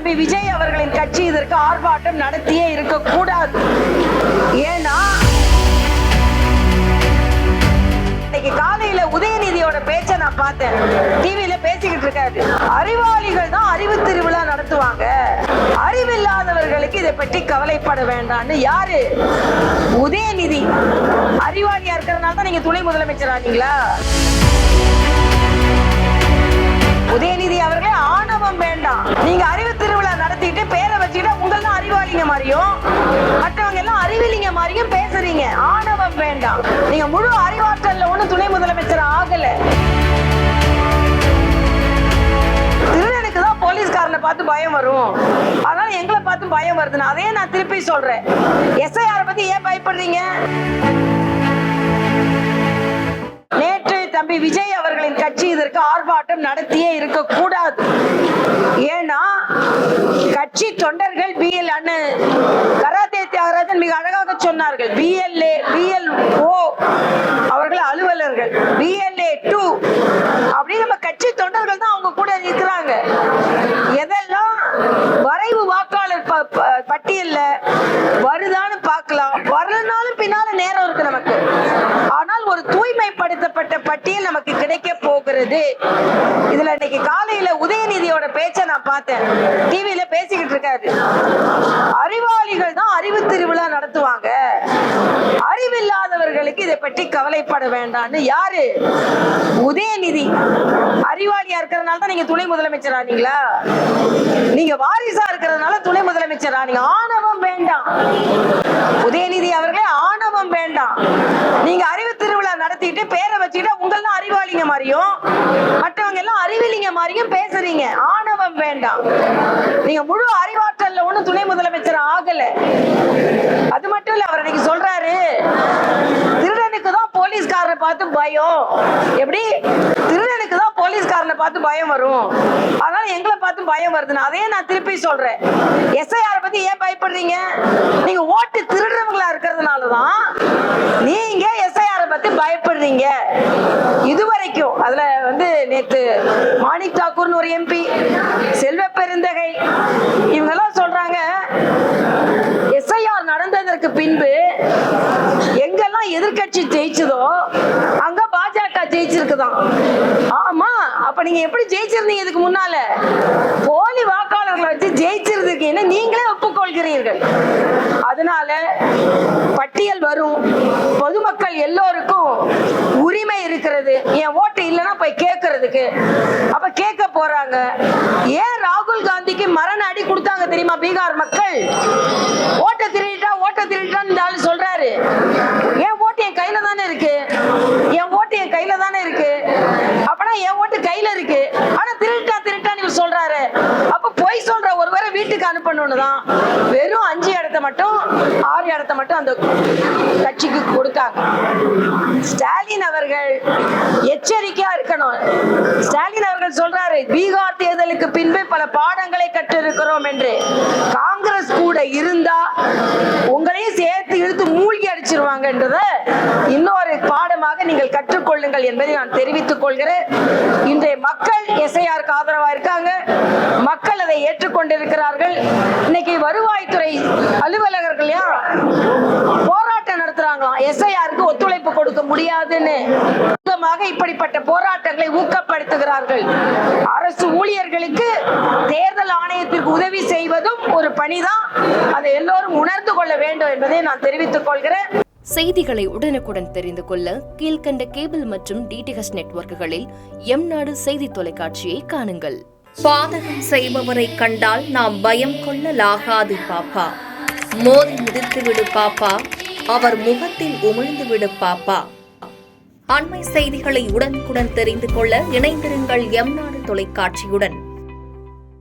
தம்பி விஜய் அவர்களின் கட்சி இதற்கு ஆர்ப்பாட்டம் நடத்தியே இருக்கக்கூடாது. ஏன்னா இன்னைக்கு காலையில உதயநிதியோட பேச்சை நான் பார்த்தேன். டிவியில பேசிக்கிட்டு இருக்காரு. அறிவாளிகள் தான் அறிவு திருவிழா நடத்துவாங்க, அறிவில்லாதவர்களுக்கு இதை பற்றி கவலைப்பட வேண்டாம்னு யாரு? உதயநிதி. அறிவாளியா இருக்கிறதுனால தான் நீங்க துணை முதலமைச்சர் ஆனீங்களா? உதயநிதி அவர்களே, ஆணவம் வேண்டாம். நீங்க அறிவு திருவிழா நடத்திட்டு பேரை வச்சுக்கிட்டு உங்கள அறிவாளிங்க மாதிரியும் மற்றவங்க எல்லாம் அறிவிலிங்க மாதிரியும் பேசுறீங்க. ஆணவம் வேண்டாம். நீங்க முழு அறிவாற்றல்ல ஒண்ணு துணை முதலமைச்சர் ஆகல. திருடனுக்கு தான் போலீஸ்காரனை பார்த்து பயம் வரும், அதனால எங்களை பார்த்து பயம் வருதுன்னு அதே நான் திருப்பி சொல்றேன். எஸ்ஐஆர் பத்தி ஏன் பயப்படுறீங்க? நேற்று தம்பி விஜய் அவர்களின் கட்சி இதற்கு ஆர்ப்பாட்டம் நடத்தியே இருக்கக்கூடாது. ஏன்னா கட்சி தொண்டர்கள் BL அண்ணன் கராத்தே தியாகராஜன் மிக அழகாக சொன்னார்கள். BLA BLO அவர்கள் அலுவலர்கள், BLA 2 அப்படி நம்ம கட்சி தொண்டர்கள் தான் அவங்க கூட இருக்கிறாங்க. எதெல்லாம் வரைவு வாக்காளர் பட்டியல்ல வருதான்னு பார்க்கலாம். வரலனாலும் பின்னால நேரம் இருக்கு நமக்கு. ஆனால் ஒரு தூய்மைப்படுத்தப்பட்ட பட்டியல் நமக்கு கிடைக்க போகிறது. இதுல இன்னைக்கு காலையில உதயநிதியோட பேச்சை நான் பார்த்தேன். டிவியில பேசிக்கிட்டு இருக்காரு. அறிவாளிகள் தான் அறிவு திருவிழா நடத்துவாங்க, அறிவில்லாதவர்களுக்கு இதை பற்றி கவலைப்பட வேண்டாம்னு யாரு? உதயநிதி. அறிவாளியா இருக்கிறதுனால தான் நீங்க துணை முதலமைச்சர் ஆனீங்களா? நீங்க வாரிசா இருக்கிறதுனால துணை முதலமைச்சர் ஆனீங்க. ஆணவம் வேண்டாம். உதயநிதி அவர்களே, ஆணவம் வேண்டாம். நீங்க அறிவு திருவிழா நடத்திட்டு பேரை வச்சுக்கிட்டு உங்கள அறிவாளிங்க மாதிரியும் மற்றவங்க எல்லாம் அறிவிலிங்க மாதிரியும் பேசுறீங்க. ஆணவம் வேண்டாம். நீங்க முழு அறிவாற்றல்ல ஒண்ணு துணை முதலமைச்சர் ஆகல. அது மட்டும் இல்ல, அவர் இன்னைக்கு சொல்றாரு திருடனுக்கு தான் போலீஸ்காரனை பார்த்து பயம். எப்படி? திருடனுக்கு தான் போலீஸ்காரனை பார்த்து பயம் வரும், அதனால எங்களை பார்த்து பயம் வருதுன்னு அதே நான் திருப்பி சொல்றேன். எஸ்ஐஆர் பத்தி ஏன் பயப்படுறீங்க? நீங்க ஓட்டு திருடுறவங்களா இருக்கிறதுனாலதான் நீங்க எஸ்ஐஆர் பத்தி பயப்படுறீங்க. இதுவரைக்கும் அதுல நேத்து மாணிக் தாக்கூர்னு ஒரு MP, செல்வ பெருந்தகை, இவங்க எல்லாம் சொல்றாங்க எஸ்ஐஆர் நடந்ததற்கு பின்பு எங்கெல்லாம் எதிர்கட்சி ஜெயிச்சதோ அங்க பாஜக ஜெயிச்சிருக்குதான். ஆமா, அப்ப நீங்க எப்படி ஜெயிச்சிருந்தீங்க? இதுக்கு முன்னால போலி வாக்காளர்களை வச்சு ஜெயிச்சிருக்கீங்க, நீங்களே ஒப்புக்கொள்கிறீர்கள். அதனால பட்டியல் வரும், பொதுமக்கள் எல்லோருக்கும் உரிமை இருக்கிறது. என் ஓட்டு இல்லைன்னா போய் கேட்கறதுக்கு. அப்ப கேட்க போறாங்க. ஏன் ராகுல் காந்திக்கு மரண அடி கொடுத்தாங்க தெரியுமா பீகார் மக்கள்? ஓட்டை திருடிட்டான்னு சொல்றாரு. என் ஓட்டு என் கையில தானே இருக்கு, என் ஓட்டு என் கையில தானே இருக்கு. அப்பனா என் ஓட்டு கையில இருக்கு, ஆனா திருட்டான்னு சொல்றாரு. அப்ப பொய் சொல்ற ஒருவரை வீட்டுக்கு அனுப்பணும்னு தான் வெறும் 5 இடத்தை மட்டும் 6 இடத்தை மட்டும் அந்த கட்சிக்கு கொடுத்தாங்க. ஸ்டாலின் அவர்கள் எச்சரிக்கையா இருக்கணும். ஸ்டாலின் அவர்கள் சொல்றாரு பீகார் தேர்தலுக்கு பின்பு பல பாடங்களை கற்றிருக்கிறோம் என்று. காங்கிரஸ் கூட இருந்தா உங்களையும் சேர்த்து இழுத்து மூழ்கி அடிச்சிருவாங்கன்றத இன்னொரு பாடமாக நீங்கள் கற்றுக்கொள்ளுங்கள் என்பதை நான் தெரிவித்துக் கொள்கிறேன். இன்றைய மக்கள் எஸ்ஐஆருக்கு ஆதரவா இருக்காங்க, மக்கள் அதை ஏற்றுக்கொண்டிருக்கிறார்கள். இன்னைக்கு வருவாய்த்துறை அலுவலர்கள் போராட்டம் நடத்துறாங்களாம், எஸ்ஐஆருக்கு ஒத்துழைப்பு கொடுக்க முடியாதுன்னு. இப்படிப்பட்ட போராட்டங்களை ஊக்கப்படுத்துகிறார்கள். அரசு ஊழியர்களுக்கு தேர்தல் ஆணையத்திற்கு உதவி செய்வதும் ஒரு பணிதான். அதை எல்லோரும் உணர்ந்து கொள்ள வேண்டும் என்பதை நான் தெரிவித்துக் கொள்கிறேன். செய்திகளை உடனுக்குடன் தெரிந்து கொள்ள கீழ்கண்ட கேபிள் மற்றும் DTH நெட்வொர்க்குகளில் எம்நாடு செய்தி தொலைக்காட்சியை காணுங்கள். பாதகம் செய்பவரை கண்டால் நாம் பயம் கொள்ளலாகாது பாப்பா. மோதி மிதித்துவிடு பாப்பா, அவர் முகத்தில் உமிழ்ந்து விடு பாப்பா. அண்மை செய்திகளை உடனுக்குடன் தெரிந்து கொள்ள இணைந்திருங்கள் எம்நாடு தொலைக்காட்சியுடன்.